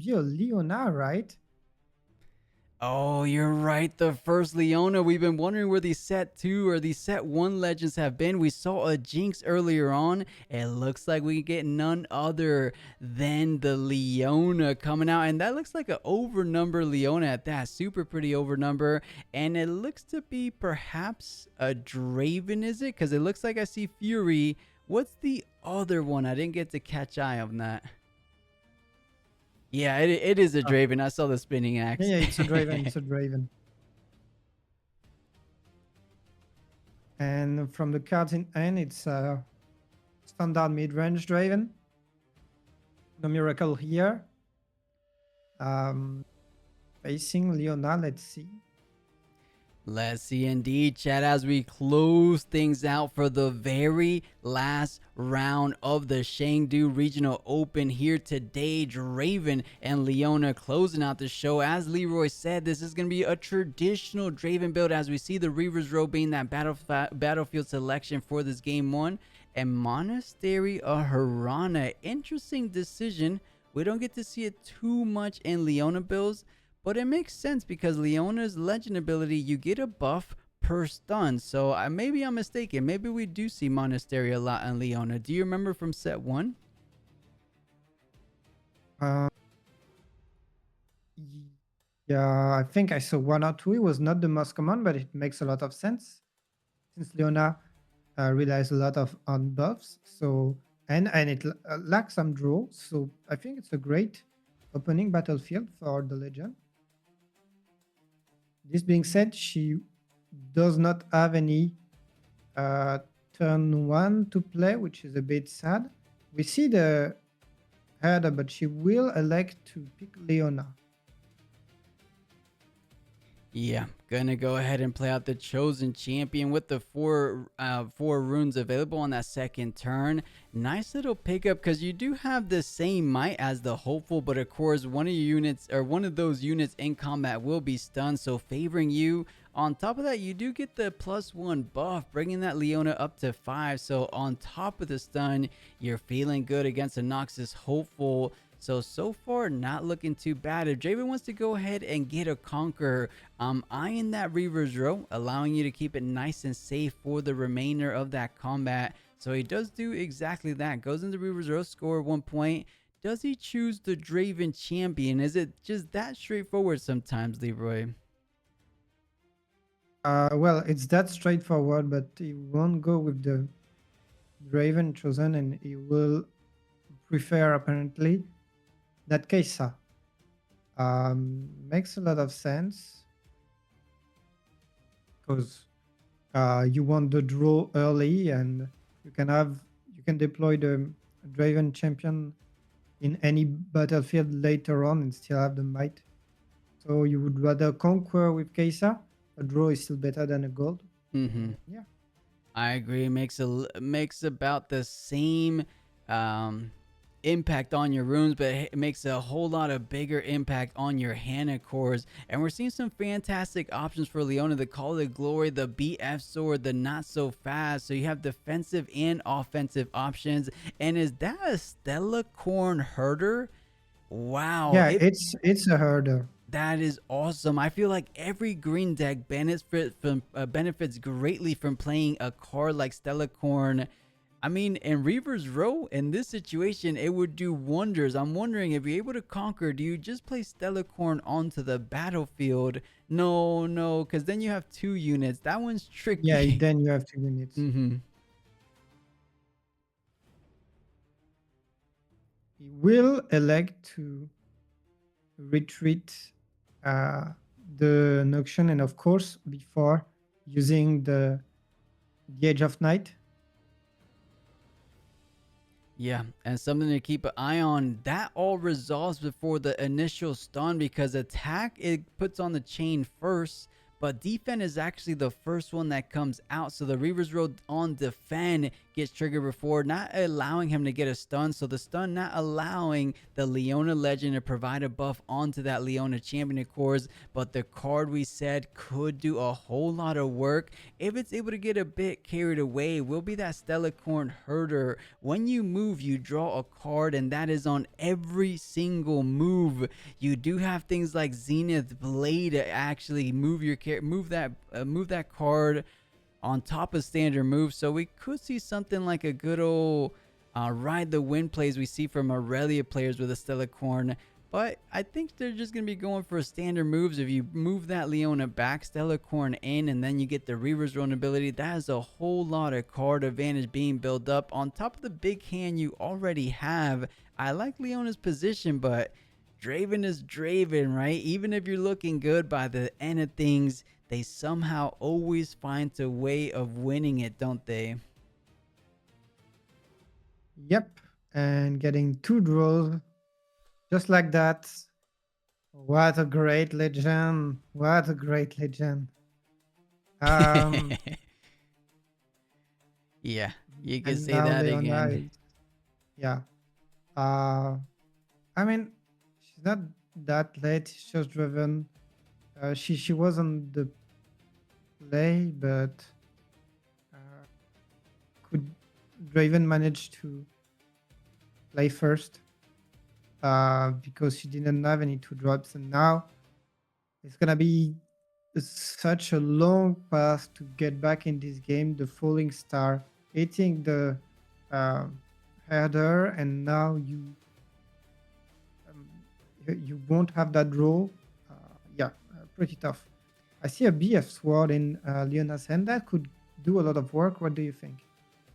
be a Leona, right? Oh, you're right. The first Leona. We've been wondering where these set 2 or these set 1 legends have been. We saw a Jinx earlier on. It looks like we get none other than the Leona coming out. And that looks like an overnumber Leona at that. Super pretty overnumber. And it looks to be perhaps a Draven, is it? Because it looks like I see Fury. What's the other one? I didn't get to catch eye on that. Yeah, it is a Uh, Draven. I saw the spinning yeah, axe. yeah, it's a Draven. It's a Draven. And from the cards in hand, it's a standard mid-range Draven. No miracle here. Um, Facing Leona, let's see. Let's see indeed, chat, as we close things out for the very last round of the Chengdu Regional Open here today. Draven and Leona closing out the show. As Leroy said, this is going to be a traditional Draven build as we see the Reaver's Row being that battlefield selection for this game one. And Monastery of Harana. Interesting decision. We don't get to see it too much in Leona builds. But it makes sense because Leona's legend ability, you get a buff per stun. So maybe I'm mistaken. Maybe we do see Monastery a lot in Leona. Do you remember from set 1? Uh, yeah, I think I saw one or two. It was not the most common, but it makes a lot of sense since Leona relies a lot of on buffs. So and it lacks some draw. So I think it's a great opening battlefield for the legend. This being said, she does not have any turn 1 to play, which is a bit sad. We see the header, but she will elect to pick Leona. Yeah, gonna go ahead and play out the Chosen Champion with the four runes available on that second turn. Nice little pickup because you do have the same might as the Hopeful, but of course one of your units or one of those units in combat will be stunned, so favoring you. On top of that, you do get the +1 buff, bringing that Leona up to 5. So on top of the stun, you're feeling good against a Noxus Hopeful. So far, not looking too bad. If Draven wants to go ahead and get a Conquer, eyeing that Reaver's Row, allowing you to keep it nice and safe for the remainder of that combat. So he does do exactly that. Goes into Reaver's Row, score 1 point. Does he choose the Draven Champion? Is it just that straightforward sometimes, Leroy? Well, it's that straightforward, but he won't go with the Draven chosen, and he will prefer apparently that Kesa. Makes a lot of sense because you want the draw early, and you can deploy the Draven champion in any battlefield later on and still have the might. So you would rather conquer with Kesa. A draw is still better than a gold. Mm-hmm. Yeah. I agree. Makes about the same impact on your runes, but it makes a whole lot of bigger impact on your Hana cores. And we're seeing some fantastic options for Leona: the Call of Glory, the BF sword, the Not So Fast. So you have defensive and offensive options. And is that a Stella Corn herder? Wow, Yeah, it's a herder. that is awesome. I feel like every green deck benefits greatly from playing a card like Stellacorn. I mean, in Reaver's Row, in this situation, it would do wonders. I'm wondering if you're able to conquer, do you just play Stellacorn onto the battlefield? No, because then you have 2 units. That one's Yeah, tricky. then you have 2 units. Mm-hmm. He will elect to retreat uh, the Noxian, and of course, before using the Edge of Night. Yeah, and something to keep an eye on. That all resolves before the initial stun because attack, it puts on the chain first, but defend is actually the first one that comes out. So the Reaver's Road on defend gets triggered before, not allowing him to get a stun. So the stun not allowing the Leona legend to provide a buff onto that Leona champion, of course. But the card we said could do a whole lot of work if it's able to get a bit carried away. Will be that Stellacorn Herder. When you move, you draw a card, and that is on every single move. You do have things like Zenith Blade to actually move your move that card on top of standard moves. So we could see something like a good old ride the wind plays we see from Aurelia players with a Stellacorn. But I think they're just going to be going for standard moves. If you move that Leona back, Stellacorn in, and then you get the Reaver's Roan ability, that is a whole lot of card advantage being built up on top of the big hand you already have. I like Leona's position, but Draven is Draven, right? Even if you're looking good by the end of things, they somehow always find a way of winning it, don't they? Yep. And getting 2 draws just like that. What a great legend. What a great legend. Um, Yeah, you can and say now that Leona again. is, yeah. Uh, I mean, she's not that late. She's just driven. She was on the play, but uh, could Draven manage to play first because she didn't have any 2 drops, and now it's gonna be such a long path to get back in this game. The falling star hitting the uh, header, and now um, you won't have that draw. Yeah, pretty tough. I see a BF sword in Leona's hand that could do a lot of work. What do you think?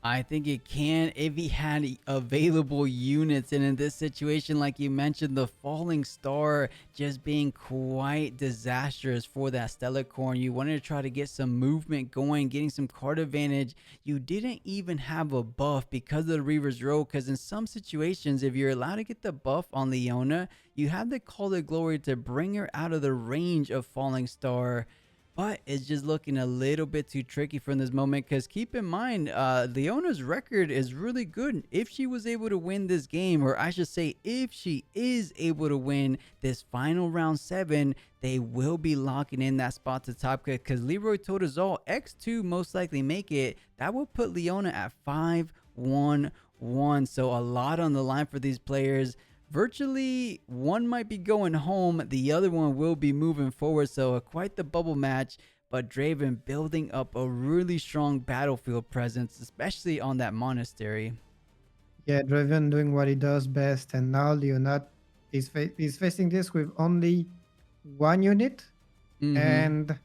I think it can if he had available units. And in this situation, like you mentioned, the falling star just being quite disastrous for that Stellacorn. You wanted to try to get some movement going, getting some card advantage. You didn't even have a buff because of the Reaver's Row. Because in some situations, if you're allowed to get the buff on Leona, you have the Call to Glory to bring her out of the range of falling star. But it's just looking a little bit too tricky from this moment, because keep in mind, Leona's record is really good. If she was able to win this game, or I should say, if she is able to win this final round 7, they will be locking in that spot to top, because Leroy told us all X2 most likely make it. That will put Leona at 5-1-1. So a lot on the line for these players. Virtually one might be going home, the other one will be moving forward. So quite the bubble match, but Draven building up a really strong battlefield presence, especially on that monastery. Yeah, Draven doing what he does best, and now Leonard is facing this with only 1 unit, Mm-hmm. and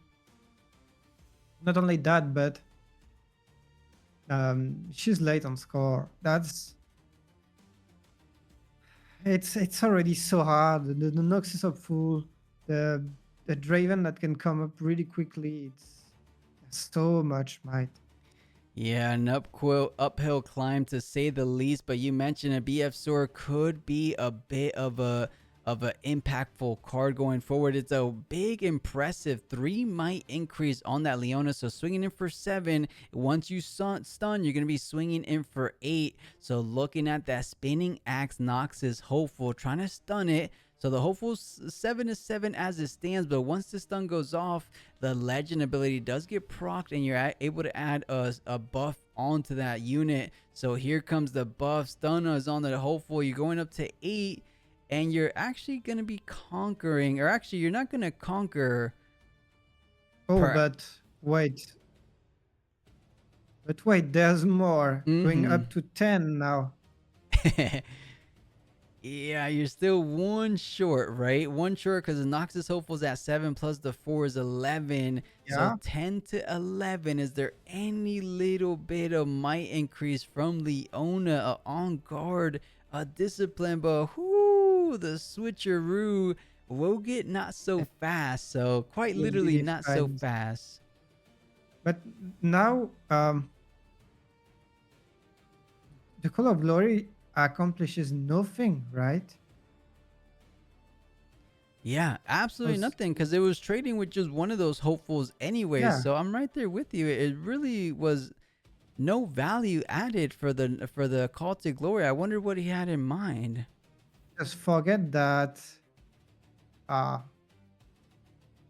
not only that, but she's late on score. It's already so hard. The Noxus up full, the the Draven that can come up really quickly. It's so much might. Yeah, an uphill climb to say the least. But you mentioned a BF Sword could be a bit of a impactful card going forward. It's a big, impressive 3 might increase on that Leona. So swinging in for 7. Once you stun, you're gonna be swinging in for 8. So looking at that spinning axe, Nox is hopeful, trying to stun it. So the hopeful 7-7 as it stands, but once the stun goes off, the legend ability does get procced, and you're able to add a buff onto that unit. So here comes the buff. Stun is on the hopeful. You're going up to 8, and you're actually going to be conquering, or actually you're not going to conquer. Oh, Per but wait, there's more. Going mm-hmm. up to 10 now. Yeah, you're still one short, right? One short, because the Noxus Hopeful's at 7 plus the 4 is 11. So Yeah. 10 to 11. Is there any little bit of might increase from Leona? A on guard, a discipline, but whoo, the switcheroo will get not so fast. So quite Yes, literally BDF not so times. fast. But now the Call of Glory accomplishes nothing, right? Yeah, absolutely Because nothing, because it was trading with just one of those hopefuls anyway. yeah, So I'm right there with you. It really was no value added for the call to glory. I wonder what he had in mind. Just forget that uh,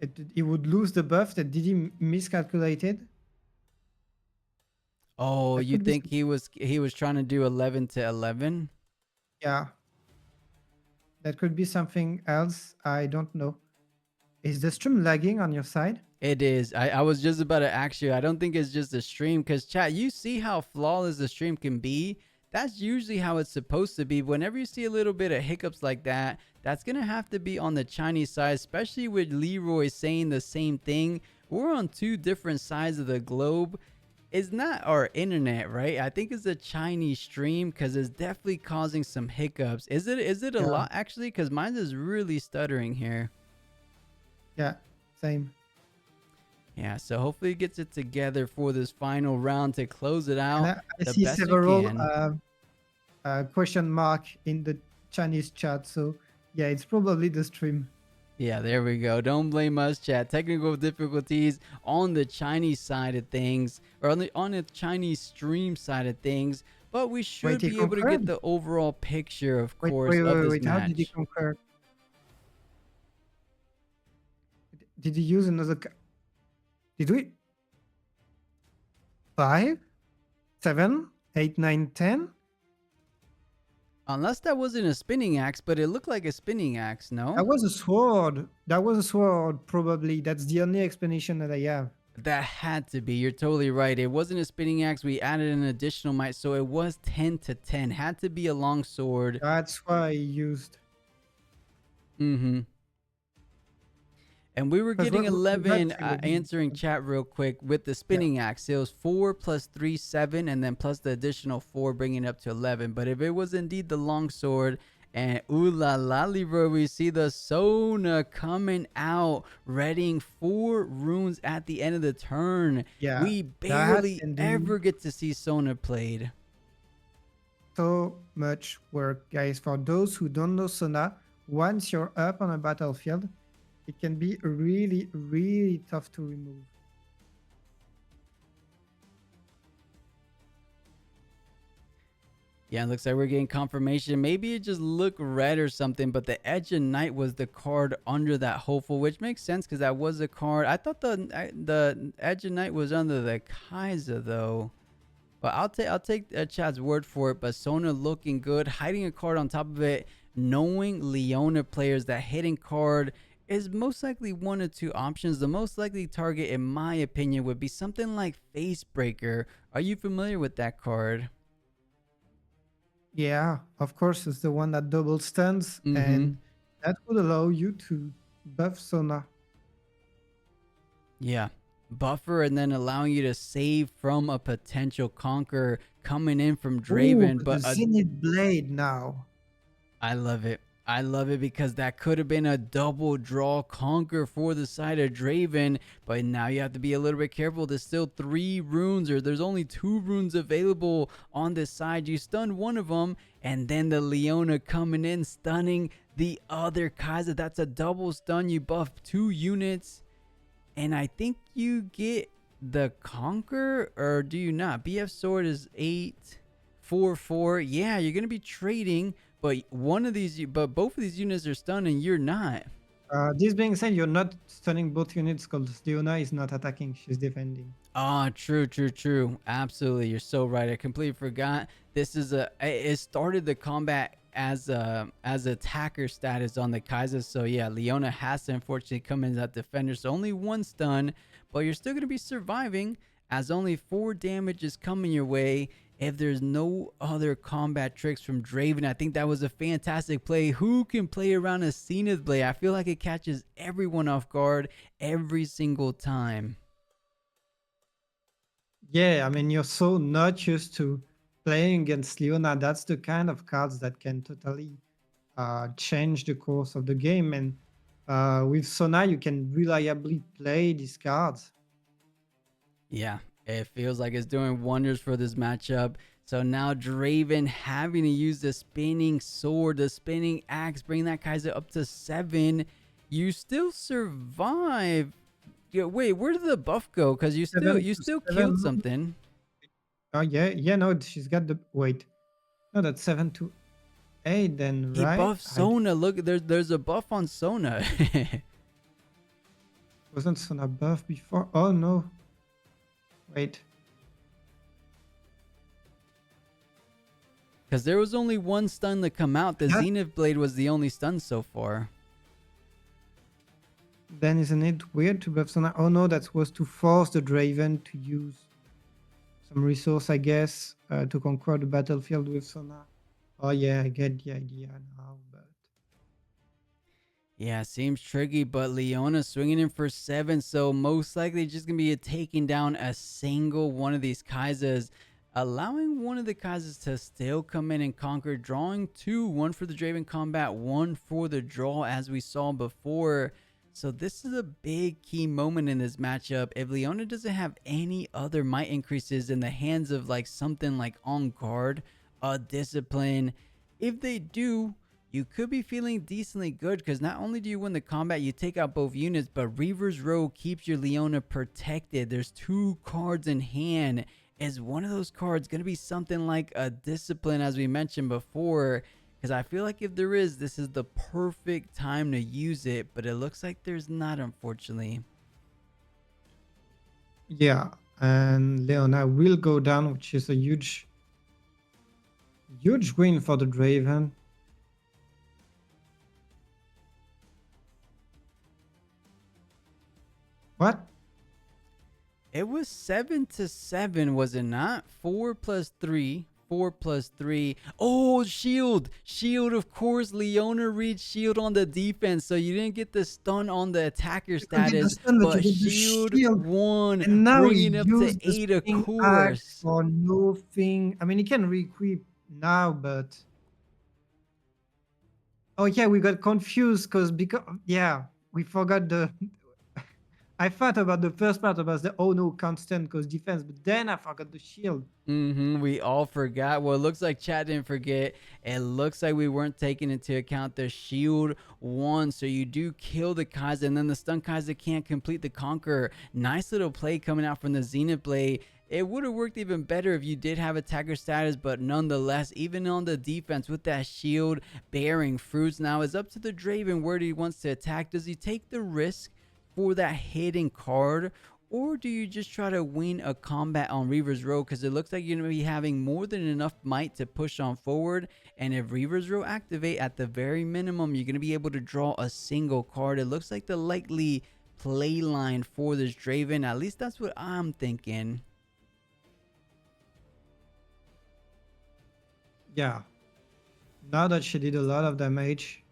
it would lose the buff. That did he miscalculated? Oh, That you could be think he was trying to do 11 to 11? yeah. That could be something else. I don't know. Is the stream lagging on your side? It is. I was just about to ask you. I don't think it's just a stream because chat, you see how flawless the stream can be. That's usually how it's supposed to be. Whenever you see a little bit of hiccups like that, that's gonna have to be on the Chinese side, especially with Leroy saying the same thing. We're on two different sides of the globe. It's not our internet, right? I think it's a Chinese stream because it's definitely causing some hiccups. Is it a Yeah. lot actually? Because mine is really stuttering here. Yeah. Same. Yeah, so hopefully he gets it together for this final round to close it And out I the see best we several can. question mark in the Chinese chat. So yeah, it's probably the stream. Yeah, there we go. Don't blame us, chat. Technical difficulties on the Chinese side of things, or on the Chinese stream side of things, but we Wait, should he be able to get conquered? the overall picture, of Wait, course, wait, of wait, this wait. How did he match. conquer? Did he use another? Did we? 5, 7, 8, 9, 10? Unless that wasn't a spinning axe, but it looked like a spinning axe, no? That was a sword. That was a sword, probably. That's the only explanation that I have. That had to be. You're totally right. It wasn't a spinning axe. We added an additional might, so it was 10 to 10. Had to be a long sword. That's why I used. Mm-hmm. And we were Because getting what 11 actually would be answering chat real quick with the yeah. spinning axe. It was 4 plus 3, 7, and then plus the additional 4, bringing it up to 11. But if it was indeed the long sword, and ooh la la, Libra, we see the Sona coming out, readying 4 runes at the end of the turn. Yeah, We that barely can ever do get to see Sona played. so much work, guys. For those who don't know Sona, once you're up on a battlefield, it can be really, really tough to remove. Yeah, it looks like we're getting confirmation. Maybe it just looked red or something, but the Edge of Night was the card under that hopeful, which makes sense because that was a card. I thought the Edge of Night was under the Kaiser though. But I'll take Chad's word for it. But Sona looking good, hiding a card on top of it, knowing Leona players that hidden card is most likely one of two options. The most likely target, in my opinion, would be something like Facebreaker. Are you familiar with that card? Yeah, of course, it's the one that double stuns, Mm-hmm. and that would allow you to buff Sona. Yeah. Buffer and then allowing you to save from a potential conquer coming in from Ooh, Draven. the But Zenith Blade now. I love it. I love it because that could have been a double draw conquer for the side of Draven. But now you have to be a little bit careful. There's still 3 runes, or there's only 2 runes available on this side. You stun one of them, and then the Leona coming in, stunning the other Kaiser. That's a double stun. You buff 2 units. And I think you get the conquer, or do you not? BF sword is 8, 4, 4. Yeah, you're gonna be trading, but but both of these units are stunned, and you're not. This being said, you're not stunning both units because Leona is not attacking; she's defending. Ah, true, true, true. Absolutely, you're so right. I completely forgot. This is it started the combat as attacker status on the Kaiser. So yeah, Leona has to unfortunately come in as that defender. So only 1 stun, but you're still gonna be surviving as only 4 damage is coming your way. If there's no other combat tricks from Draven, I think that was a fantastic play. Who can play around a Zenith Blade? I feel like it catches everyone off guard every single time. Yeah, I mean, you're so not used to playing against Leona. That's the kind of cards that can totally change the course of the game. And with Sona, you can reliably play these cards. Yeah, it feels like it's doing wonders for this matchup. So now Draven having to use the spinning sword, the spinning axe, bring that Kaiser up to 7. You still survive. Yeah, wait, where did the buff go? Because you still 7 to you still 7. killed something. Oh yeah, yeah. No, she's got the wait. No, that's 7 to 8 then, He right? buffed I Sona. Look, there's a buff on Sona. wasn't Sona buff before. Oh no, wait. Because there was only one stun to come out. The That Zenith Blade was the only stun so far. then isn't it weird to buff Sona? Oh no, that was to force the Draven to use some resource, I guess, to conquer the battlefield with Sona. Oh yeah, I get the idea now, but Yeah, seems tricky, but Leona swinging in for 7, so most likely just going to be taking down a single one of these Kaisers, allowing one of the Kaisers to still come in and conquer, drawing 2, one for the Draven combat, one for the draw as we saw before. So this is a big key moment in this matchup. If Leona doesn't have any other might increases in the hands of like something like On Guard, Discipline, if they do, you could be feeling decently good because not only do you win the combat, you take out both units, but Reaver's Row keeps your Leona protected. There's 2 cards in hand. Is one of those cards going to be something like a Discipline, as we mentioned before? Because I feel like if there is, this is the perfect time to use it, but it looks like there's not, unfortunately. yeah. And Leona will go down, which is a huge win for the Draven. What? It was 7-7, was it not? 4 plus 3. 4 plus 3. Oh, shield. Shield, of course. Leona reads shield on the defense, so you didn't get the stun on the attacker You could get the status, stun, but you but get the shield shield. won, And now bringing he up to used the 8, of spinning axe course. for nothing. I mean, he can re-equip now, but oh yeah, we got confused because yeah, we forgot the. I thought about the first part about the oh no constant cause defense, but then I forgot the shield. We all forgot. Well, it looks like chat didn't forget. It looks like we weren't taking into account the shield one. So you do kill the Kaiser, and then the stun Kaiser can't complete the conqueror. Nice little play coming out from the Zenith Blade. It would have worked even better if you did have attacker status, but nonetheless, even on the defense with that shield bearing fruits, now it's up to the Draven where he wants to attack. Does he take the risk for that hidden card, or do you just try to win a combat on Reaver's Row? Because it looks like you're going to be having more than enough might to push on forward. And if Reaver's Row activate, at the very minimum, you're going to be able to draw a single card. It looks like the likely play line for this Draven. At least that's what I'm thinking. Yeah. Now that she did a lot of damage,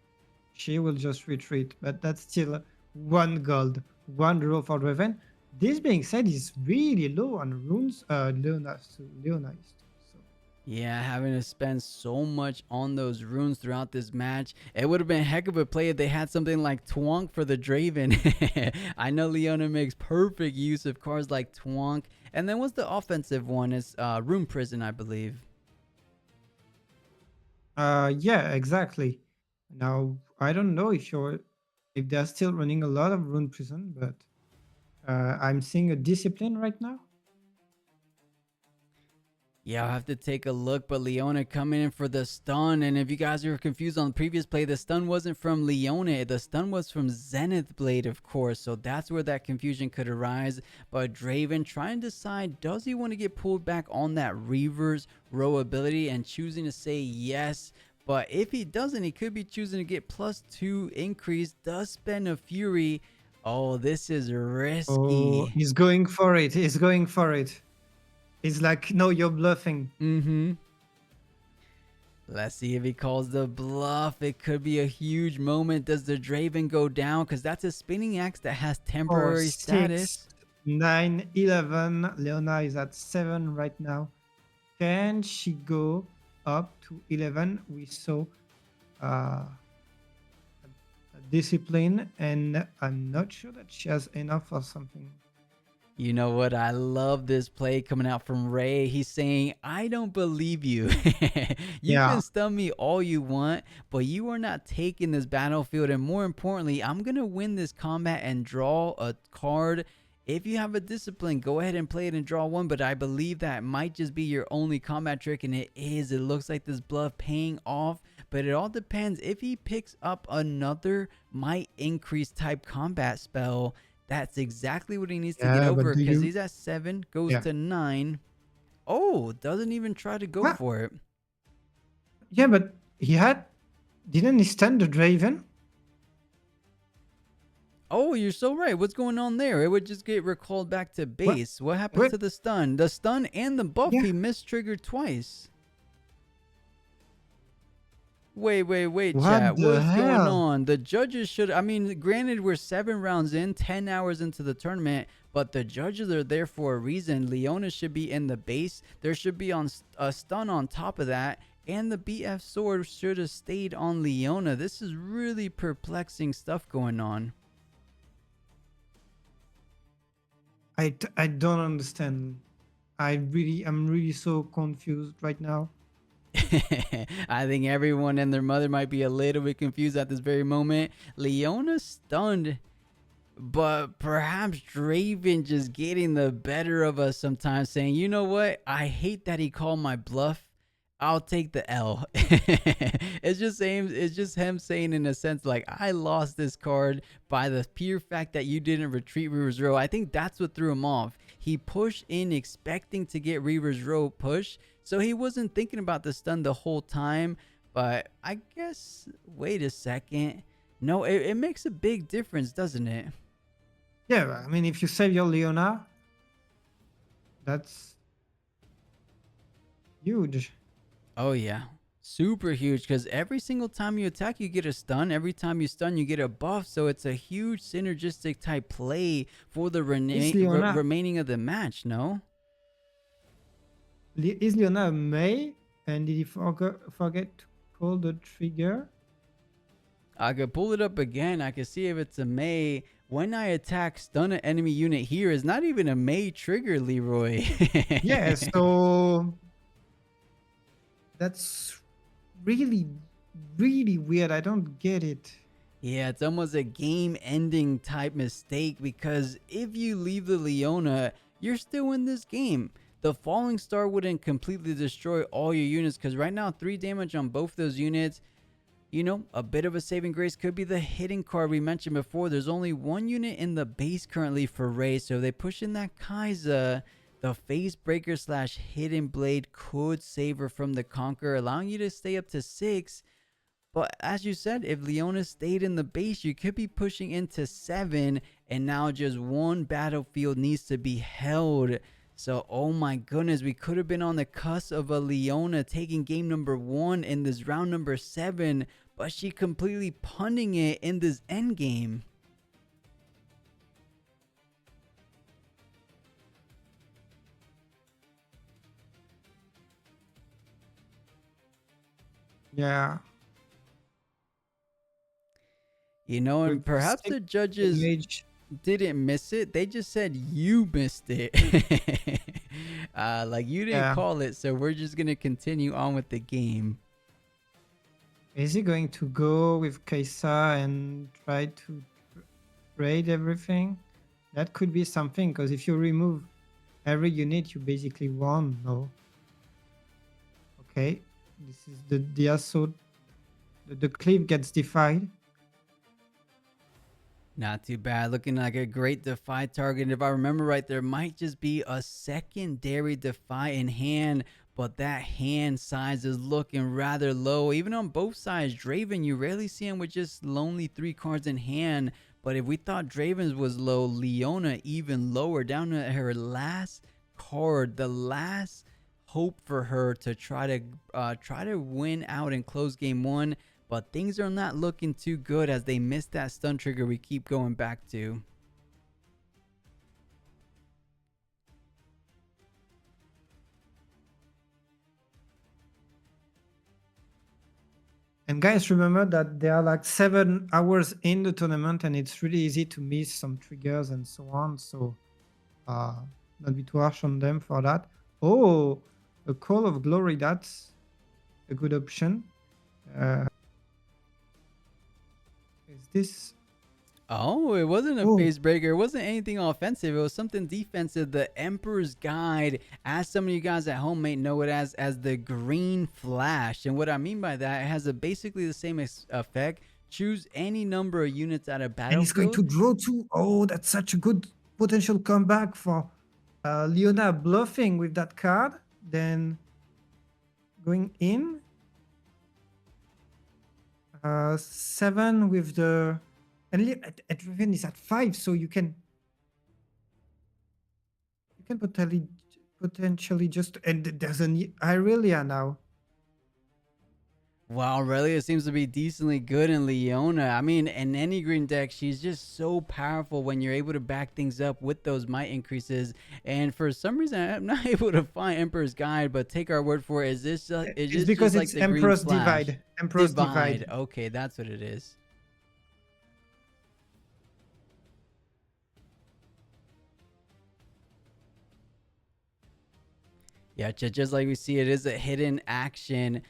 she will just retreat. But that's still 1 gold, 1 draw for Draven. This being said, he's really low on runes. Leona is too. So Yeah, having to spend so much on those runes throughout this match. It would have been a heck of a play if they had something like Twonk for the Draven. I know Leona makes perfect use of cards like Twonk. And then what's the offensive one? It's Rune Prison, I believe. yeah, exactly. Now I don't know if they're still running a lot of rune prison, but I'm seeing a discipline right now. Yeah, I'll have to take a look, but Leona coming in for the stun. And if you guys were confused on the previous play, the stun wasn't from Leona. The stun was from Zenith Blade, of course. So that's where that confusion could arise. But Draven trying to decide, does he want to get pulled back on that Reaver's Row ability and choosing to say yes. But if he doesn't, he could be choosing to get +2 increase, does spend a Fury. Oh, this is Oh, risky. he's going for it. He's going for it. It's like, no, you're bluffing. Let's see if he calls the bluff. It could be a huge moment. Does the Draven go down? Because that's a spinning axe that has Or temporary 6, status. 9, 11. Leona is at 7 right now. Can she go up to 11? We saw a discipline, and I'm not sure that she has enough or something. You know what? I love this play coming out from Ray. He's saying, I don't believe you. You Yeah. can stun me all you want, but you are not taking this battlefield. And more importantly, I'm going to win this combat and draw a card If you have a discipline, go ahead and play it and draw one, but I believe that might just be your only combat trick, and it is. It looks like this bluff paying off, but it all depends. If he picks up another might increase type combat spell, that's exactly what he needs to get Yeah, but over, do because you? he's at 7, goes Yeah. to 9. Oh, doesn't even try to go What? for it. Yeah, but didn't he stand the Draven? Oh, you're so right. What's going on there? It would just get recalled back to What? base. What happens What? to the stun? The stun and the buff, Yeah. he mistriggered twice. Wait, What chat. the What's going hell? on? The judges should, I mean, granted, we're 7 rounds in, 10 hours into the tournament, but the judges are there for a reason. Leona should be in the base. There should be a stun on top of that, and the BF sword should have stayed on Leona. This is really perplexing stuff going on. I don't understand. I'm really so confused right now. I think everyone and their mother might be a little bit confused at this very moment. Leona stunned, but perhaps Draven just getting the better of us sometimes, saying, you know what? I hate that he called my bluff. I'll take the L. It's just him saying, in a sense, like, I lost this card by the pure fact that you didn't retreat Reaver's Row. I think that's what threw him off. He pushed in expecting to get Reaver's Row push, so he wasn't thinking about the stun the whole time. But I guess, wait a second. No, it makes a big difference, doesn't it? Yeah, I mean, if you save your Leona, that's huge. Oh yeah, super huge, because every single time you attack you get a stun, every time you stun you get a buff, so it's a huge synergistic type play for the Is Leona remaining of the match. No, is Leona a May? And did he forget to pull the trigger? I could pull it up again. I could see if it's a May. When I attack, stun an enemy unit here is not even a May trigger, Leroy. Yeah, so that's really, really weird. I don't get it. Yeah, it's almost a game-ending type mistake, because if you leave the Leona, you're still in this game. The Falling Star wouldn't completely destroy all your units, because right now 3 damage on both those units. You know, a bit of a saving grace could be the hidden card we mentioned before. There's only 1 unit in the base currently for Ray, so if they push in that Kai'Sa, the Phase Breaker / Hidden Blade could save her from the Conqueror, allowing you to stay up to 6. But as you said, if Leona stayed in the base, you could be pushing into 7, and now just 1 battlefield needs to be held. So, oh my goodness, we could have been on the cusp of a Leona taking game number 1 in this round number 7, but she completely punting it in this end game. Yeah. You know, and With perhaps 6 the judges damage. didn't miss it. They just said you missed it. Like, you didn't Yeah. call it, so we're just going to continue on with the game. Is he going to go with Kai'Sa and try to raid everything? That could be something, because if you remove every unit, you basically won. No. Okay. This is the assault. The cliff gets defied. Not too bad. Looking like a great Defy target. If I remember right, there might just be a secondary Defy in hand, but that hand size is looking rather low. Even on both sides, Draven, you rarely see him with just lonely 3 cards in hand. But if we thought Draven's was low, Leona even lower, down to her last card, the last hope for her to try to win out and close game 1. But things are not looking too good as they miss that stun trigger we keep going back to. And guys, remember that there are like 7 hours in the tournament, and it's really easy to miss some triggers and so on. So don't be too harsh on them for that. Oh, a Call of Glory, that's a good option. Is this Oh, it wasn't a Oh, face breaker. It wasn't anything offensive. It was something defensive. The Emperor's Guide, as some of you guys at home may know it as the Green Flash. And what I mean by that, it has basically the same effect. Choose any number of units at a and he's going battlefield. to draw too. Oh, that's such a good potential comeback for Leona bluffing with that card. Then going in 7 with the and at Draven is at 5, so you can potentially just and there's an Irelia now. Wow, Aurelia seems to be decently good in Leona. I mean, in any green deck, she's just so powerful when you're able to back things up with those might increases. And for some reason, I'm not able to find Emperor's Guide, but take our word for it. Is It's this just because like it's the green Emperor's flash? Divide. Emperor's Divide. Divide. Okay, that's what it is. Yeah, just like we see, it is a hidden action.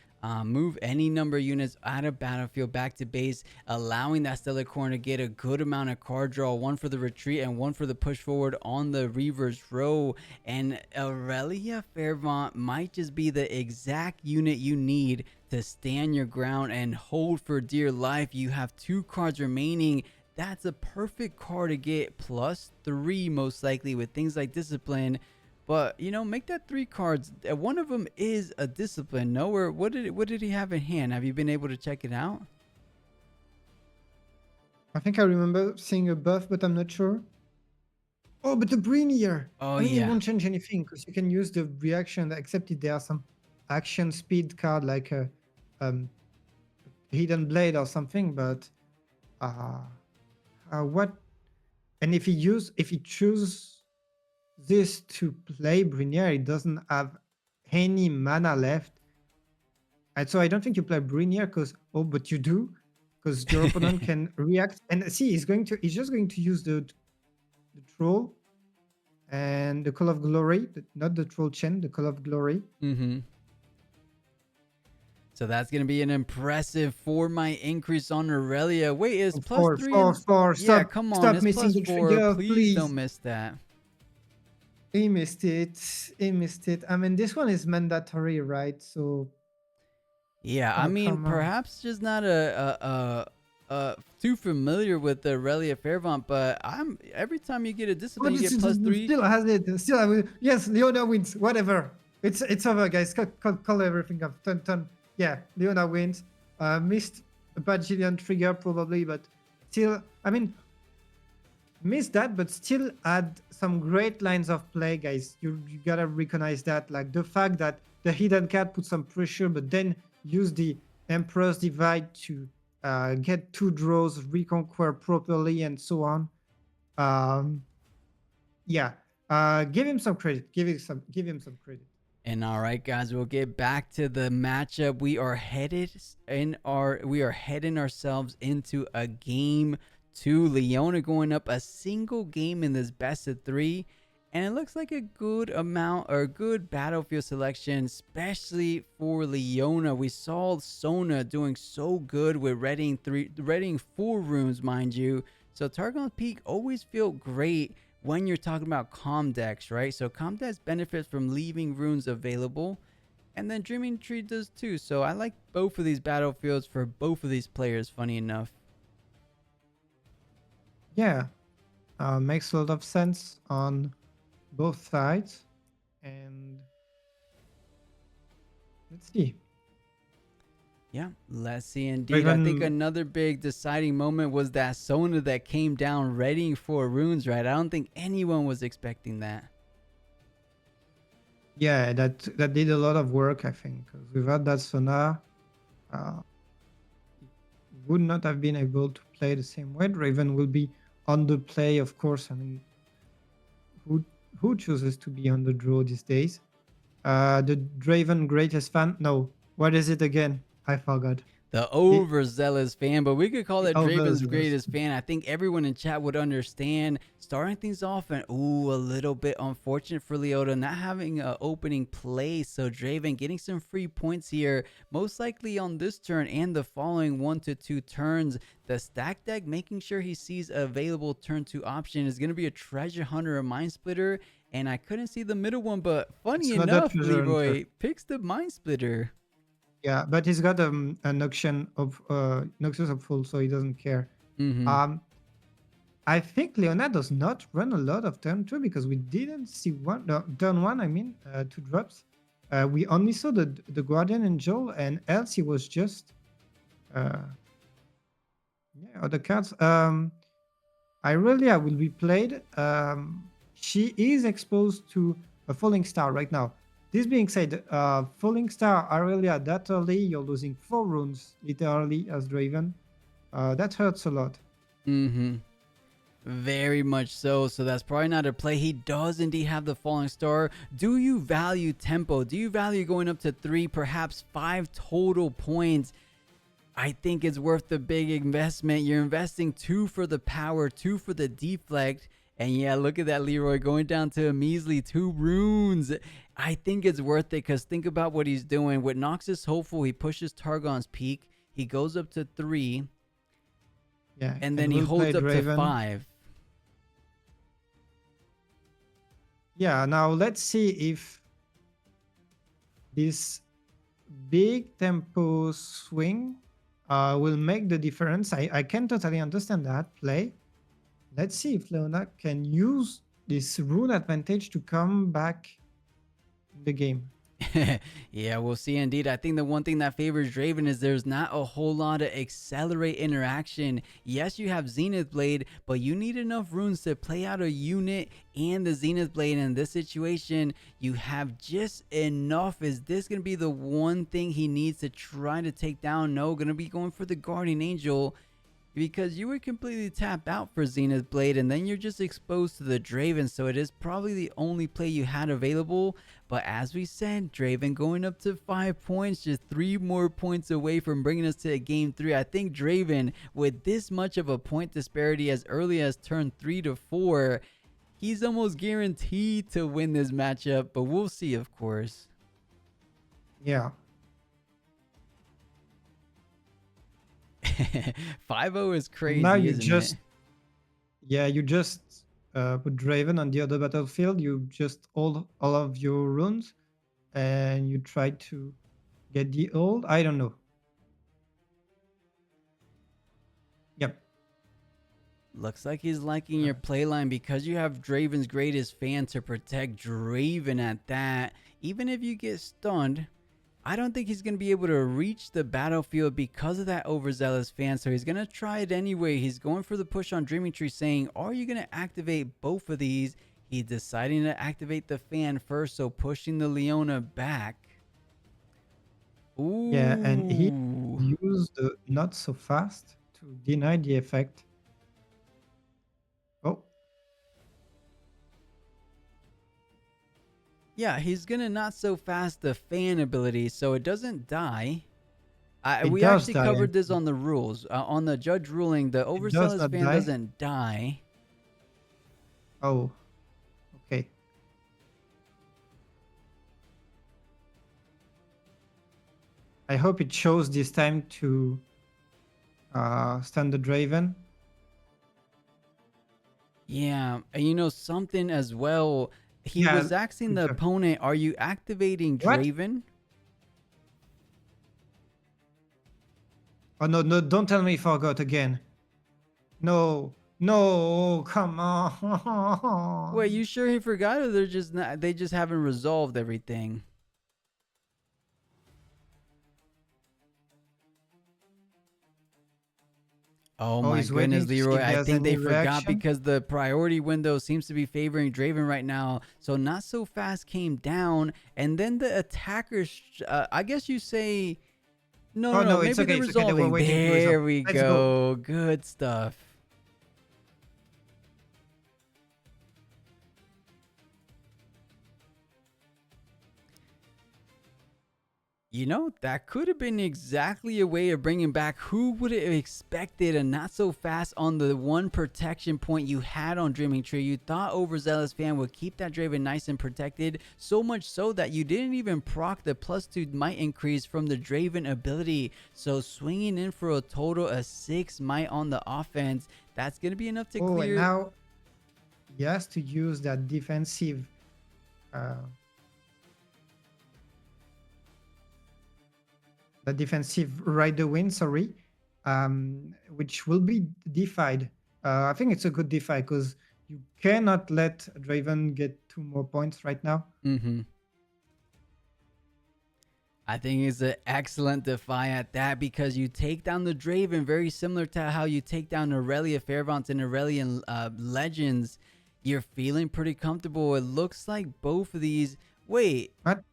Move any number of units out of battlefield back to base, allowing that Stellar Corn to get a good amount of card draw, one for the retreat and one for the push forward on the reverse row. And Aurelia Fairmont might just be the exact unit you need to stand your ground and hold for dear life. You have 2 cards remaining. That's a perfect card to get +3 most likely with things like discipline. But make that 3 cards. One of them is a discipline. No, or what did he have in hand? Have you been able to check it out? I think I remember seeing a buff, but I'm not sure. Oh, but the Brinier. Oh I mean, it yeah. won't change anything because you can use the reaction, except if there are some action speed card like a um, Hidden Blade or something. But uh, what? And if he chooses this to play Brinier, it doesn't have any mana left. And so I don't think you play Brinier but you do, because your opponent can react. And see, he's just going to use the troll and the Call of Glory, not the troll Chen, the Call of Glory. Mm-hmm. So that's gonna be an impressive 4 might increase on Aurelia. Wait, is plus Four, 3 four, and four. yeah, Stop, come on, stop it's missing plus the 4. trigger, Please don't please. miss that. He missed it. He missed it. I mean, this one is mandatory, right? So, Yeah, I oh, mean, come on. perhaps just not too familiar with the Aurelia Fairmont, but I'm every time you get a But discipline, you get +3. still has it. Still, yes, Leona wins. Whatever. It's over, guys. Call everything off. Turn. Yeah, Leona wins. Missed a bajillion trigger probably, but still, I mean, missed that, but still had some great lines of play, guys. You gotta recognize that. Like the fact that the hidden cat put some pressure, but then use the Emperor's Divide to get 2 draws, reconquer properly, and so on. Um, yeah. Give him some credit. Give him some credit. And all right, guys, we'll get back to the matchup. We are heading ourselves into a game 2. Leona going up a single game in this best of 3. And it looks like a good amount or good battlefield selection, especially for Leona. We saw Sona doing so good with readying 4 rooms, mind you. So Targon Peak always feel great when you're talking about calm decks, right? So calm decks benefits from leaving runes available, and then Dreaming Tree does too. So I like both of these battlefields for both of these players, funny enough. Yeah. Makes a lot of sense on both sides. And let's see. Yeah, let's see indeed. I think Raven, another big deciding moment was that Sona that came down readying 4 runes, right? I don't think anyone was expecting that. yeah, that did a lot of work, I think. Because without that Sonar, uh, would not have been able to play the same way. Raven will be on the play, of course. I mean, who who chooses to be on the draw these days? The Draven greatest fan? No. What is it again? I forgot. The The, overzealous fan, but we could call the it Draven's overzealous. greatest fan. I think everyone in chat would understand. Starting things off, and ooh, a little bit unfortunate for Leona not having an opening play. So Draven getting some free points here, most likely on this turn and the following 1 to 2 turns. The stack deck making sure he sees available turn 2 option is going to be a treasure hunter or mind splitter. And I couldn't see the middle one, but It's funny not a enough, treasure hunter. Leroy picks the mind splitter. Yeah, but he's got an auction of Noxus of full, so he doesn't care. Mm-hmm. Um, I think Leona does not run a lot of turn two because we didn't see one no, turn one. I mean, 2 drops. We only saw the Guardian Angel, and else he was just yeah, other cards. Irelia will be played. She is exposed to a Falling Star right now. This being said, Falling Star Irelia that early, you're losing 4 runes literally as Draven. That hurts a lot. Mm-hmm. Very much so. So that's probably not a play. He does indeed have the falling star. Do you value tempo? Do you value going up to 3, perhaps 5 total points? I think it's worth the big investment. You're investing 2 for the power, 2 for the deflect. And yeah, look at that Leroy going down to a measly 2 runes. I think it's worth it because think about what he's doing. With Noxus Hopeful, he pushes Targon's Peak. He goes up to 3. Yeah, And then and he we'll play holds up to Draven. 5. Yeah, now let's see if this big tempo swing will make the difference. I can totally understand that play. Let's see if Leona can use this rune advantage to come back in the game. Yeah, we'll see indeed. I think the one thing that favors Draven is there's not a whole lot of accelerate interaction. Yes, you have Zenith Blade, but you need enough runes to play out a unit and the Zenith Blade. In this situation, you have just enough. Is this going to be the one thing he needs to try to take down? No, going to be going for the Guardian Angel, because you were completely tapped out for Zenith Blade, and then you're just exposed to the Draven, so it is probably the only play you had available. But as we said, Draven going up to 5 points, just 3 more points away from bringing us to game 3. I think Draven, with this much of a point disparity as early as turn 3 to 4, he's almost guaranteed to win this matchup, but we'll see, of course. Yeah. 5-0 is crazy, Now you isn't just it? you just put Draven on the other battlefield. You just hold all of your runes and you try to get the ult. I don't know. Yep. Looks like he's liking your playline because you have Draven's greatest fan to protect Draven at that. Even if you get stunned, I don't think he's going to be able to reach the battlefield because of that overzealous fan. So he's going to try it anyway. He's going for the push on Dreaming Tree, saying, are you going to activate both of these? He's deciding to activate the fan first, so pushing the Leona back. Ooh. Yeah, and he used the not so fast to deny the effect. Oh. Yeah, he's gonna not so fast the fan ability, so it doesn't die. We does actually die. covered this on the rules. On the judge ruling, the It does overzealous not fan die? doesn't die. Oh. Okay. I hope it shows this time to stun the Draven. Yeah, and you know something as well. He Yeah, was asking the opponent, "Are you activating What? Draven?" Oh no, no, don't tell me forgot again. No, no, come on. Wait, you sure he forgot, or they're just not? They just haven't resolved everything. Oh my he's goodness, waiting to see Leroy. if I there's think they any forgot reaction. because the priority window seems to be favoring Draven right now. So not so fast came down. And then the attackers, I guess you say, no, Oh no, no, it's maybe okay, they're it's okay. They were resolving. waiting to resolve. There we Let's go. go. Good stuff. You know, that could have been exactly a way of bringing back. Who would have expected a not so fast on the one protection point you had on Dreaming Tree? You thought Overzealous Fan would keep that Draven nice and protected, so much so that you didn't even proc the +2 might increase from the Draven ability. So swinging in for a total of 6 might on the offense, that's going to be enough to Oh, and clear. now he has to use that defensive uh, rider win, sorry, which will be defied. I think it's a good defy because you cannot let Draven get 2 more points right now. Mm-hmm. I think it's an excellent defy at that because you take down the Draven very similar to how you take down Aurelia Fairvont and Aurelian Legends. You're feeling pretty comfortable. It looks like both of these. Wait, But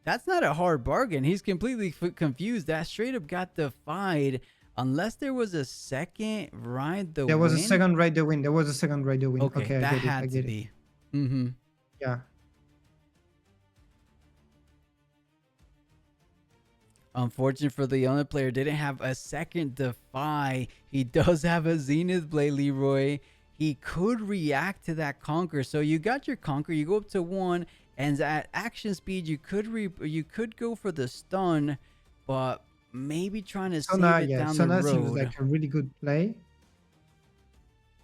that's not a hard bargain. He's completely confused. That straight up got defied. Unless there was a second ride the there was a win. second rider win. There was a second rider win. Okay, Okay, I that get it. I had to get it. be. Mm-hmm. Yeah. Unfortunate for the Leona player, didn't have a second defy. He does have a Zenith Blade, Leroy. He could react to that Conquer. So you got your Conquer, you go up to 1, and at action speed, you could go for the stun, but maybe trying to save Sona, it yeah, down the Sona seems road. like a really good play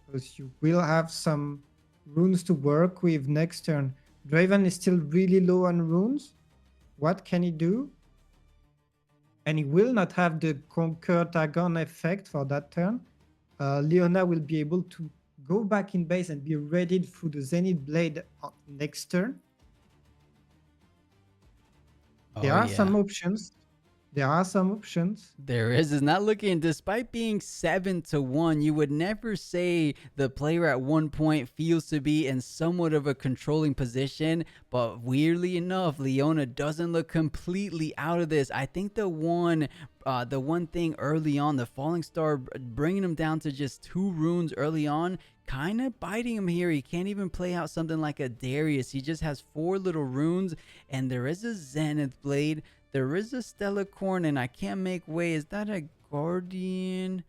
because you will have some runes to work with next turn. Draven is still really low on runes. What can he do? And he will not have the Conquer Dagon effect for that turn. Leona will be able to go back in base and be ready for the Zenith Blade next turn. There Oh, are yeah. some options. There are some options. There is. It's not looking, despite being 7-1, you would never say the player at 1 point feels to be in somewhat of a controlling position. But weirdly enough, Leona doesn't look completely out of this. I think the one thing early on, the Falling Star bringing him down to just 2 runes early on, kind of biting him here. He can't even play out something like a Darius. He just has 4 little runes, and there is a Zenith Blade. There is a Stellacorn, and I can't make way. Is that a Guardian?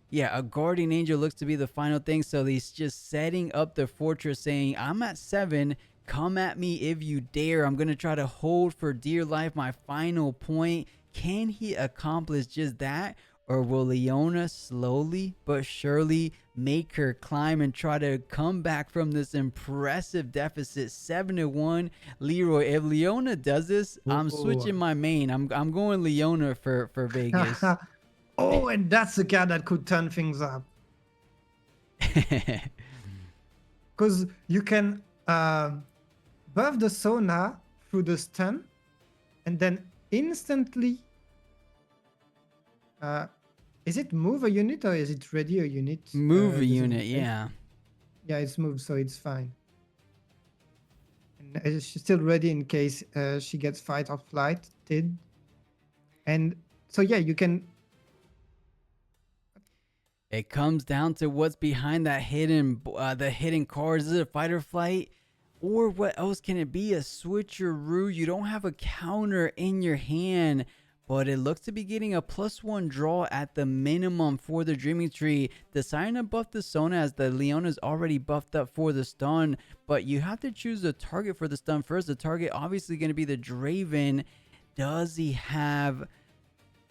Yeah, a Guardian Angel looks to be the final thing. So he's just setting up the fortress saying, I'm at 7. Come at me if you dare. I'm going to try to hold for dear life my final point. Can he accomplish just that? Or will Leona slowly but surely make her climb and try to come back from this impressive deficit? 7-1. Leroy, if Leona does this, I'm switching my main. I'm going Leona for Vegas. Oh, and that's the card that could turn things up. Because you can buff the Sona through the stun and then instantly is it move a unit or is it ready a unit? Move a unit, yeah. Yeah, it's moved, so it's fine. And she's still ready in case she gets fight or flighted. And so yeah, you can. It comes down to what's behind that hidden cards. Is it a fight or flight? Or what else can it be? A switcheroo. You don't have a counter in your hand, but it looks to be getting a +1 draw at the minimum for the Dreaming Tree. Deciding to buff the Sona as the Leona's already buffed up for the stun, but you have to choose a target for the stun first. The target obviously going to be the Draven. Does he have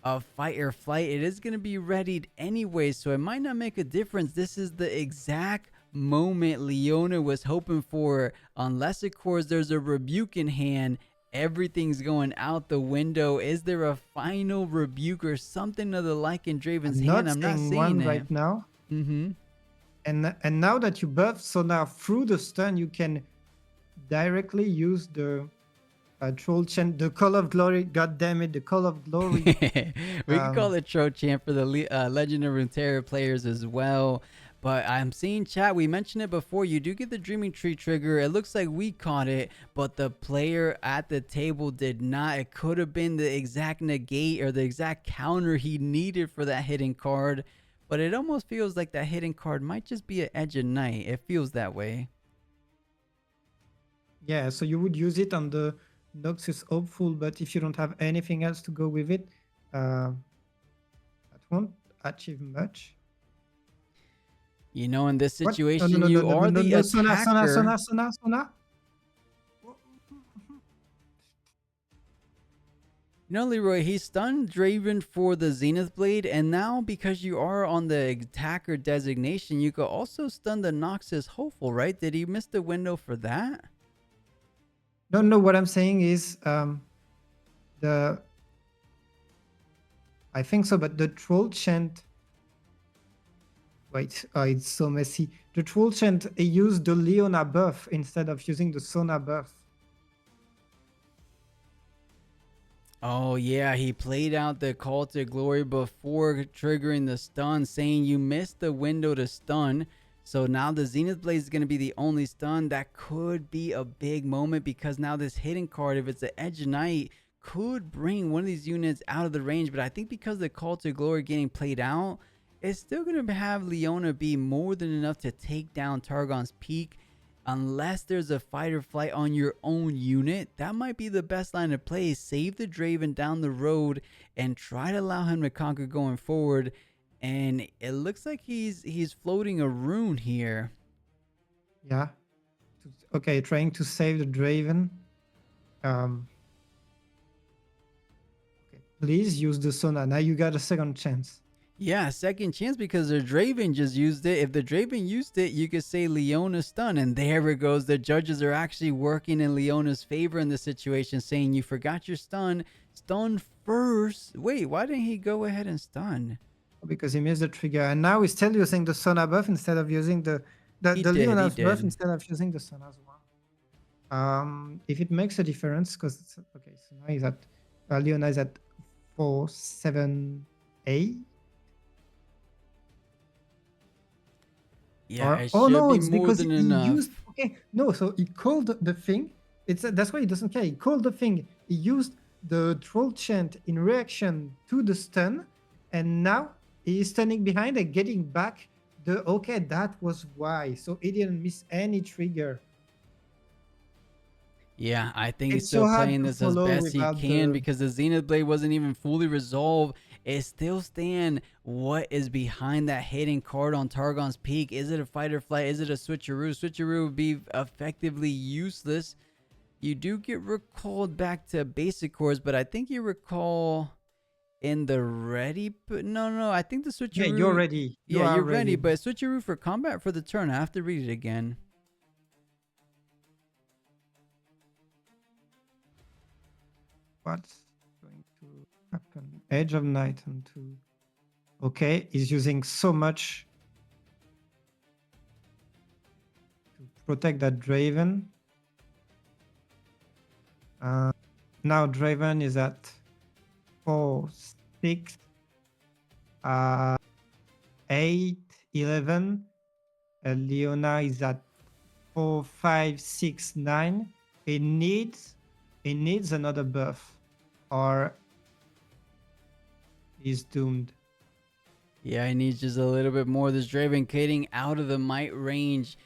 a fight or flight? It is going to be readied anyway, so it might not make a difference. This is the exact moment Leona was hoping for, unless of course there's a rebuke in hand. Everything's going out the window. Is there a final rebuke or something of the like in Draven's hand? I'm not seeing one it right now. Mm-hmm. And now that you buff Sona through the stun, you can directly use the Troll Chant, the Call of Glory. God damn it, the Call of Glory. We can call it Troll Chant for the Legend of Runeterra players as well. But I'm seeing chat, we mentioned it before, you do get the Dreaming Tree trigger. It looks like we caught it, but the player at the table did not. It could have been the exact negate or the exact counter he needed for that hidden card. But it almost feels like that hidden card might just be an Edge of Night. It feels that way. Yeah, so you would use it on the Noxus hopeful, but if you don't have anything else to go with it, that won't achieve much. You know, in this What? No, no, situation, no, no, you no, no, are no, the no, Sona, Sona, attacker. Sona, Sona, Sona. You know, Leroy, he stunned Draven for the Zenith Blade, and now because you are on the attacker designation, you could also stun the Noxus Hopeful, right? Did he miss the window for that? No, no, what I'm saying is the I think so, but the troll chant. Wait, it's so messy. The troll chant used the Leona buff instead of using the Sona buff. Oh, yeah, he played out the call to glory before triggering the stun, saying you missed the window to stun. So now the Zenith Blade is going to be the only stun. That could be a big moment because now this hidden card, if it's an Edge of Night, could bring one of these units out of the range. But I think because the call to glory getting played out, it's still going to have Leona be more than enough to take down Targon's Peak. Unless there's a fight or flight on your own unit, that might be the best line to play. Save the Draven down the road and try to allow him to conquer going forward. And it looks like he's floating a rune here. Yeah. Okay, trying to save the Draven. Okay, please use the Sona. Now you got a second chance. Yeah, second chance because the Draven just used it. If the Draven used it, you could say Leona stun. And there it goes. The judges are actually working in Leona's favor in this situation, saying you forgot your stun. Stun first. Wait, why didn't he go ahead and stun? Because he missed the trigger. And now he's still using the Sona buff instead of using the He Leona's buff did. instead of using the Sona's one. If it makes a difference, because okay, so now he's at Leona is at 478. Yeah, it Oh should no, be it's more because than he enough. used. Okay, no, so he called the thing. That's why he doesn't care. He called the thing. He used the troll chant in reaction to the stun, and now he is standing behind and getting back the. Okay, that was why. So he didn't miss any trigger. Yeah, I think he's It's so still hard playing to this as follow best he without can the. because the Zenith Blade wasn't even fully resolved. It still stand what is behind that hidden card on Targon's Peak. Is it a fight or flight? Is it a switcheroo? Switcheroo would be effectively useless. You do get recalled back to basic cores, but I think you recall in the ready. But no, I think the Yeah, you're switcheroo. ready. You Yeah, are you're ready, ready. but switcheroo for combat for the turn. I have to read it again. What's going to happen? Edge of Night and two. Okay, he's using so much to protect that Draven. Now Draven is at 4, 6, 8, 11. Leona is at 4, 5, 6, 9. It needs another buff, or he's doomed. Yeah, he needs just a little bit more. This Draven getting out of the might range,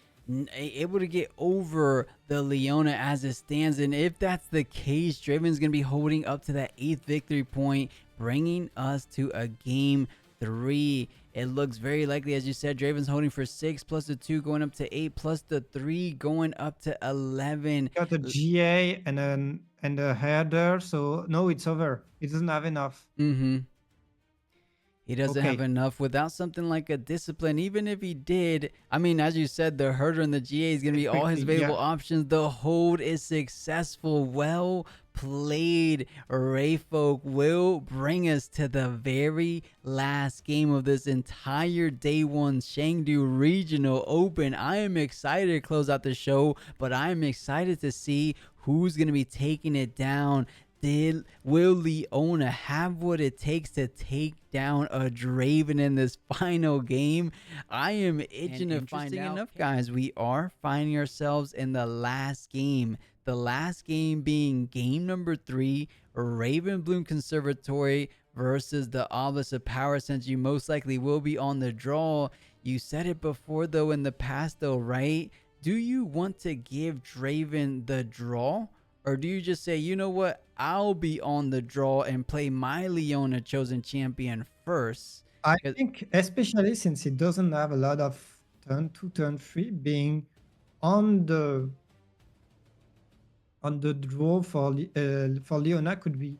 able to get over the Leona as it stands. And if that's the case, Draven's going to be holding up to that 8th victory point, bringing us to a game 3. It looks very likely, as you said, Draven's holding for 6 plus the 2 going up to 8 plus the 3 going up to 11. Got a GA and a header, so no, it's over. It doesn't have enough. He doesn't have enough without something like a discipline. Even if he did, I mean, as you said, the herder and the GA is going to be all his available options. The hold is successful. Well played. Rayfolk will bring us to the very last game of this entire day one Chengdu Regional Open. I am excited to close out the show, but I am excited to see who's going to be taking it down. Will Leona have what it takes to take down a Draven in this final game? I am itching to find out. Enough, guys. We are finding ourselves in the last game. The last game being game number 3, Ravenbloom Conservatory versus the Obelisk of Power, since you most likely will be on the draw. You said it before, though, in the past, though, right? Do you want to give Draven the draw? Or do you just say, you know what, I'll be on the draw and play my Leona chosen champion first? I 'Cause- think, especially since it doesn't have a lot of turn 2, turn 3, being on the draw for Leona could be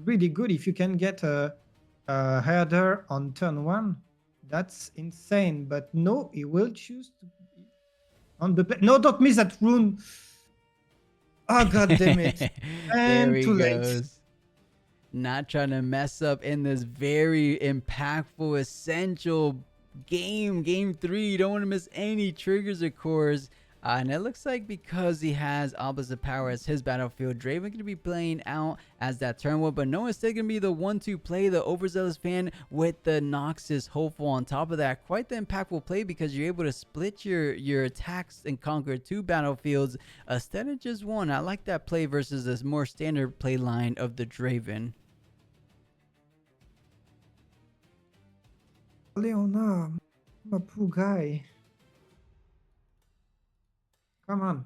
really good if you can get a herder on turn 1. That's insane. But no, he will choose to be on the play. No, don't miss that rune. Oh, god damn it. There And he too late. goes. Not trying to mess up in this very impactful, essential game 3. You don't want to miss any triggers, of course. And it looks like because he has opposite power as his battlefield, Draven going to be playing out as that turn 1, but no one's still going to be the one to play the overzealous fan with the Noxus hopeful on top of that. Quite the impactful play because you're able to split your attacks and conquer 2 battlefields instead of just 1. I like that play versus this more standard play line of the Draven. Leona, I'm a poor guy. Come on.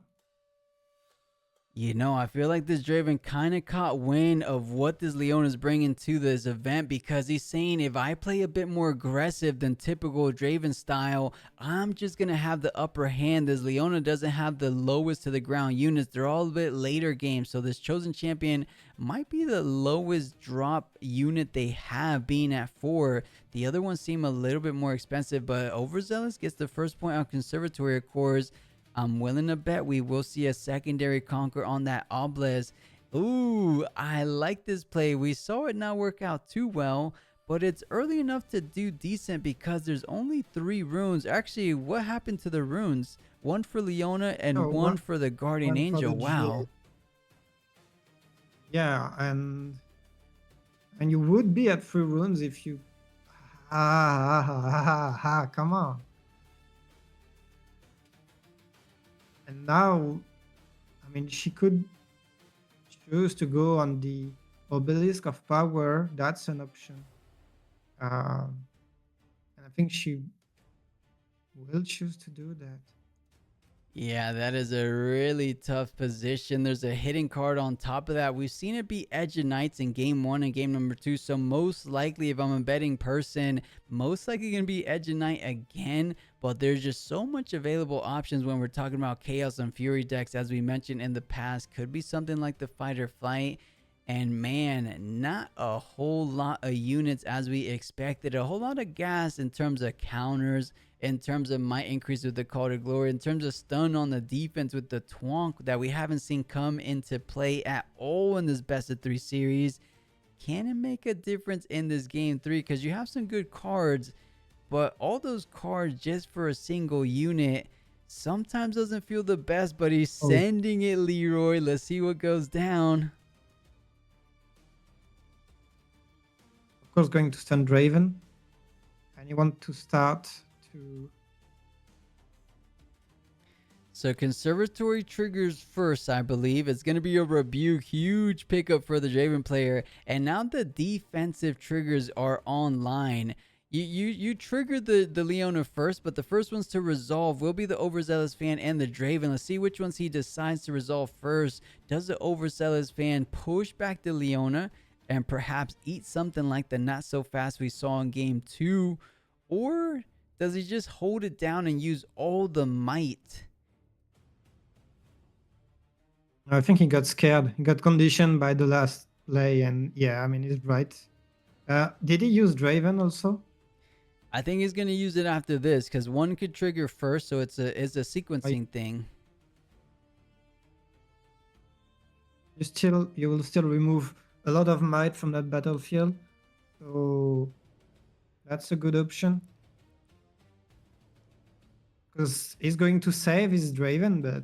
You know, I feel like this Draven kind of caught wind of what this Leona is bringing to this event because he's saying if I play a bit more aggressive than typical Draven style, I'm just going to have the upper hand. This Leona doesn't have the lowest to the ground units. They're all a bit later games. So this chosen champion might be the lowest drop unit they have, being at 4. The other ones seem a little bit more expensive, but Overzealous gets the first point on Conservatory, of course. I'm willing to bet we will see a secondary conquer on that Obelisk. Ooh, I like this play. We saw it not work out too well, but it's early enough to do decent because there's only 3 runes. Actually, what happened to the runes? 1 for Leona and No, 1 for the Guardian one for Angel. the Wow. GA. Yeah, and you would be at 3 runes if you... come on. And now, I mean, she could choose to go on the Obelisk of Power. That's an option. And I think she will choose to do that. Yeah, that is a really tough position. There's a hidden card on top of that. We've seen it be Edge of Knights in game 1 and game number 2. So most likely, if I'm a betting person, most likely going to be Edge of Knight again. But there's just so much available options when we're talking about Chaos and Fury decks, as we mentioned in the past. Could be something like the Fight or Flight. And man, not a whole lot of units as we expected. A whole lot of gas in terms of counters, in terms of might increase with the Call to Glory, in terms of stun on the defense with the Twonk that we haven't seen come into play at all in this best of 3 series. Can it make a difference in this game 3? Because you have some good cards, but all those cards just for a single unit sometimes doesn't feel the best. But he's sending it, Leroy. Let's see what goes down. Of course, going to stun Draven. And you want to start to... So Conservatory triggers first, I believe. It's going to be a Rebuke. Huge pickup for the Draven player. And now the defensive triggers are online. You trigger the Leona first, but the first ones to resolve will be the Overzealous fan and the Draven. Let's see which ones he decides to resolve first. Does the Overzealous fan push back the Leona and perhaps eat something like the Not So Fast we saw in game 2? Or does he just hold it down and use all the might? I think he got scared. He got conditioned by the last play, and yeah, I mean, he's right. Did he use Draven also? I think he's going to use it after this because 1 could trigger first, so it's a sequencing thing. You will still remove a lot of might from that battlefield, so that's a good option. Because he's going to save his Draven, but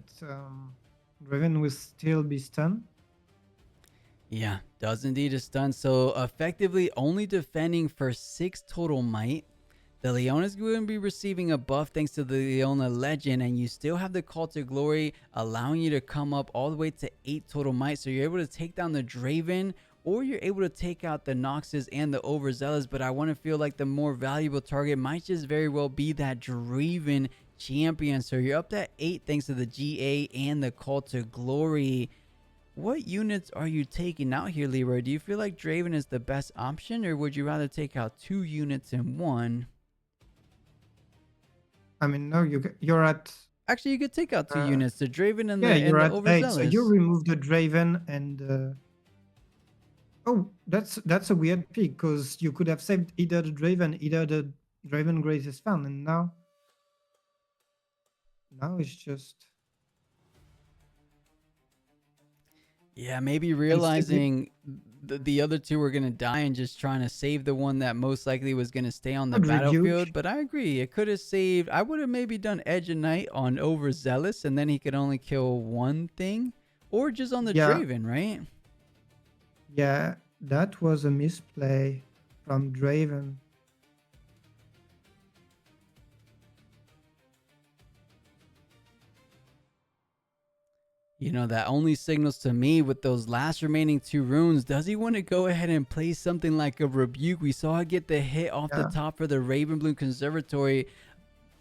Draven will still be stunned. Yeah, does indeed a stun. So effectively only defending for 6 total might. The Leona is going to be receiving a buff thanks to the Leona Legend, and you still have the Call to Glory allowing you to come up all the way to 8 total might. So you're able to take down the Draven, or you're able to take out the Noxus and the Overzealous. But I want to feel like the more valuable target might just very well be that Draven champion. So you're up to 8 thanks to the GA and the Call to Glory. what units are you taking out here, Leroy? Do you feel like Draven is the best option, or would you rather take out 2 units in one? I mean, no, you're at Actually, you could take out 2 uh, units, the Draven and yeah, the you're at 8. So you Overzealous. remove the Draven and oh, that's a weird pick because you could have saved either the Draven, either the Draven Greatest Fan, and now it's just Yeah, maybe and still realizing the other two were going to die and just trying to save the one that most likely was going to stay on the good rebuke. battlefield. But I agree. It could have saved. I would have maybe done Edge of Night on Overzealous, and then he could only kill one thing. Or just on the Yeah, Draven, right? yeah, that was a misplay from Draven. You know, that only signals to me with those last remaining 2 runes. Does he want to go ahead and play something like a Rebuke? We saw it get the hit off the Yeah, top for the Ravenbloom Conservatory.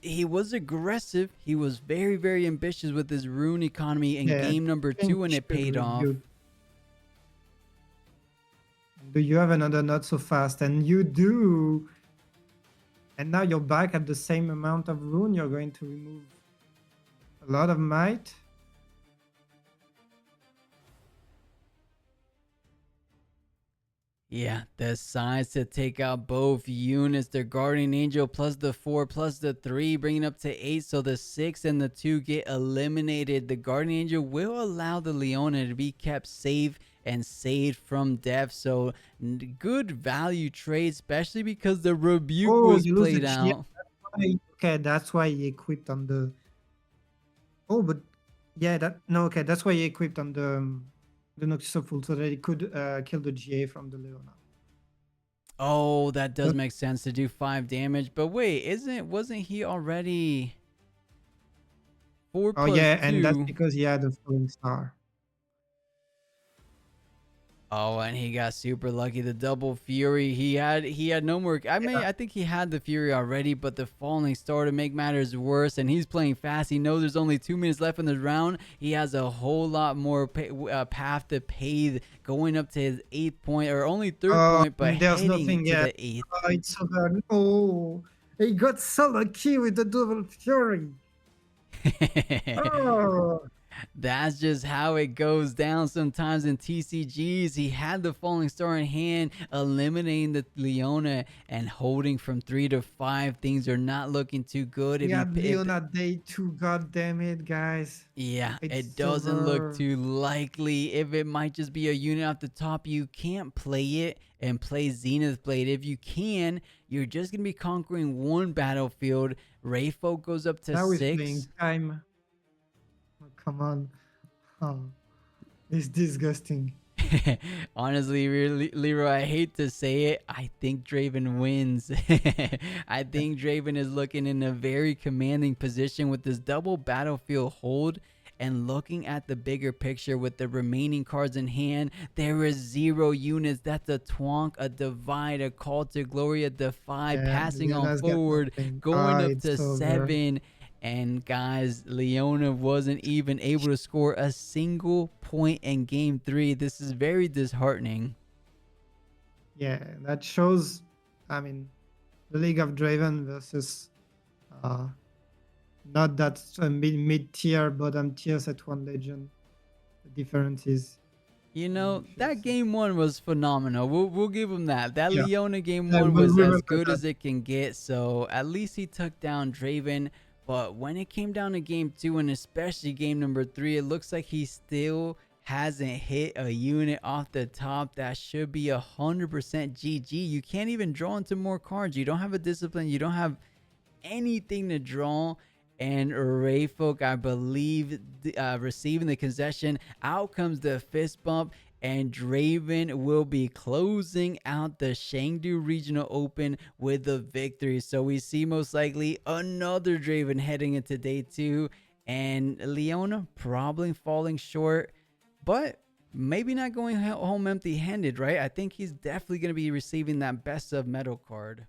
He was aggressive. He was very, very ambitious with his rune economy in yeah, game number I think 2, and you it should paid off. rebuke. Do you have another not so fast? And you do. And now you're back at the same amount of rune. You're going to remove a lot of might. Yeah, decides to take out both units. Their Guardian Angel plus the 4 plus the 3, bringing up to 8. So the 6 and the 2 get eliminated. The Guardian Angel will allow the Leona to be kept safe and saved from death. So good value trade, especially because the Rebuke Oh, was you lose the played GA. out. Okay, that's why he equipped on the. Oh, but yeah, okay, that's why he equipped on the Noctis of Fool so that he could kill the GA from the Leona. Oh, that does But make sense to do 5 damage. But wait, wasn't he already 4 oh plus yeah, and that's 2? because he had a falling star. Oh, and he got super lucky. The double fury. He had no more. Yeah. I think he had the fury already, but the falling star to make matters worse. And he's playing fast. He knows there's only 2 minutes left in the round. He has a whole lot more path to pay, going up to his 8th point, or only 3rd point, but There's heading nothing to yet. the 8th. Oh, it's over. Oh, he got so lucky with the double fury. Oh, That's just how it goes down sometimes in TCGs. He had the falling star in hand, eliminating the Leona and holding from 3 to 5. Things are not looking too good. we If he, had if Leona day 2. God damn it, guys. Yeah, it It's doesn't look over. too likely. If it might just be a unit off the top, you can't play it and play Zenith Blade. If you can, you're just gonna be conquering one battlefield. Rayfolk goes up to Now he's playing 6. time. Oh, come on. Oh, it's disgusting. Honestly, really, Leroy, I hate to say it. I think Draven wins. I think Draven is looking in a very commanding position with this double battlefield hold. And looking at the bigger picture with the remaining cards in hand, there is 0 units. That's a Twonk, a Divide, a Call to Glory, a Defy, Yeah, passing on Leona's got forward, nothing. going Ah, up to it's over. 7. And guys, Leona wasn't even able to score a single point in game 3. This is very disheartening. Yeah, that shows. I mean, the League of Draven versus uh, not that mid tier, bottom tier set 1 legend. The difference is You know, that pernicious. game 1 was phenomenal. We'll give him that. That Yeah, Leona game yeah, 1 we'll was as remember good that. as it can get. So at least he took down Draven. But when it came down to game 2 and especially game number 3, it looks like he still hasn't hit a unit off the top that should be 100% GG. You can't even draw into more cards. You don't have a discipline. You don't have anything to draw. And Rayfolk, I believe, receiving the concession. Out comes the fist bump, and Draven will be closing out the Chengdu Regional Open with the victory. So we see most likely another Draven heading into day 2, and Leona probably falling short, but maybe not going home empty-handed, right? I think he's definitely going to be receiving that best of metal card.